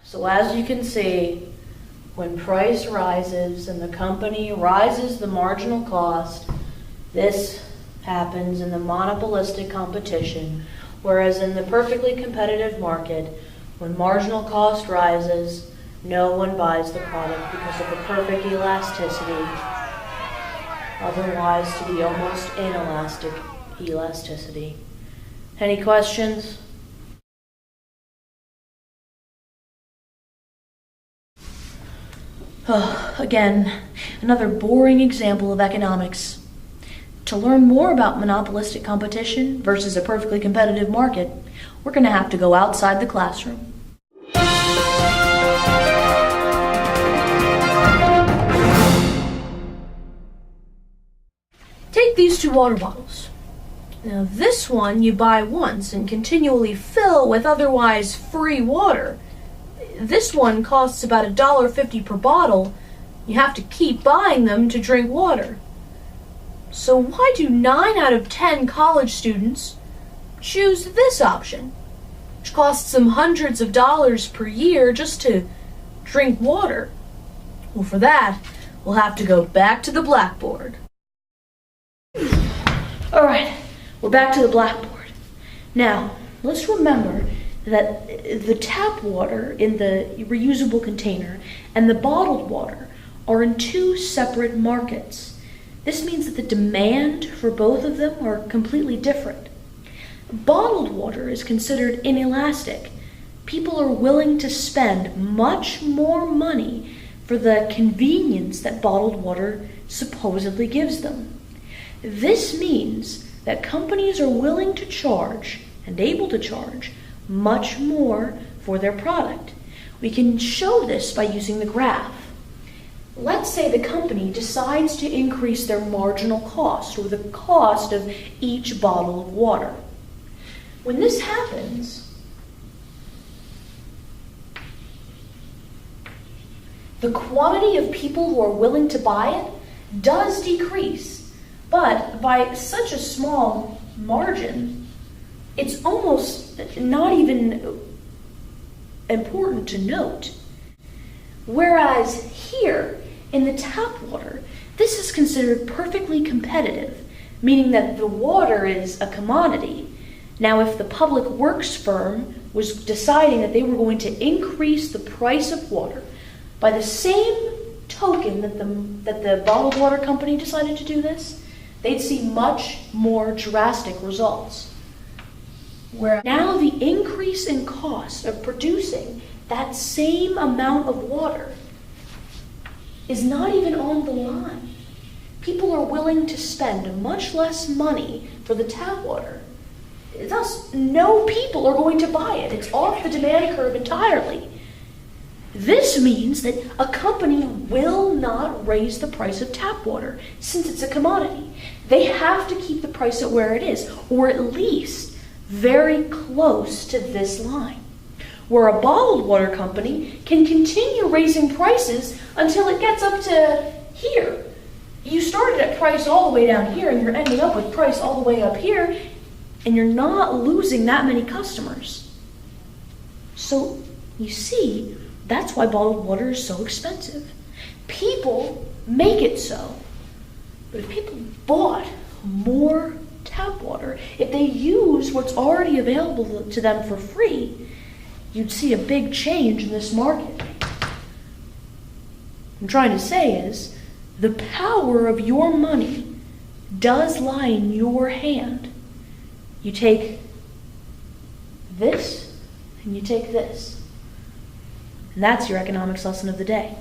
So as you can see, when price rises and the company rises the marginal cost, this happens in the monopolistic competition, whereas in the perfectly competitive market, when marginal cost rises, no one buys the product because of the perfect elasticity, otherwise to the almost inelastic elasticity. Any questions? Again, another boring example of economics. To learn more about monopolistic competition versus a perfectly competitive market, we're going to have to go outside the classroom. Take these two water bottles. Now this one you buy once and continually fill with otherwise free water. This one costs about $1.50 per bottle. You have to keep buying them to drink water. So why do 9 out of 10 college students choose this option, which costs them hundreds of dollars per year just to drink water? Well, for that, we'll have to go back to the blackboard. All right, we're back to the blackboard. Now, let's remember that the tap water in the reusable container and the bottled water are in two separate markets. This means that the demand for both of them are completely different. Bottled water is considered inelastic. People are willing to spend much more money for the convenience that bottled water supposedly gives them. This means that companies are willing to charge and able to charge much more for their product. We can show this by using the graph. Let's say the company decides to increase their marginal cost, or the cost of each bottle of water. When this happens, the quantity of people who are willing to buy it does decrease, but by such a small margin, it's almost not even important to note. Whereas here, in the tap water, this is considered perfectly competitive, meaning that the water is a commodity. Now, if the public works firm was deciding that they were going to increase the price of water by the same token that the bottled water company decided to do this, they'd see much more drastic results. Where now the increase in cost of producing that same amount of water is not even on the line. People are willing to spend much less money for the tap water. Thus, no people are going to buy it. It's off the demand curve entirely. This means that a company will not raise the price of tap water since it's a commodity. They have to keep the price at where it is, or at least very close to this line, where a bottled water company can continue raising prices until it gets up to here. You started at price all the way down here, and you're ending up with price all the way up here, and you're not losing that many customers. So, you see, that's why bottled water is so expensive. People make it so. But if people bought more tap water, if they use what's already available to them for free, you'd see a big change in this market. What I'm trying to say is, the power of your money does lie in your hand. You take this, and you take this. And that's your economics lesson of the day.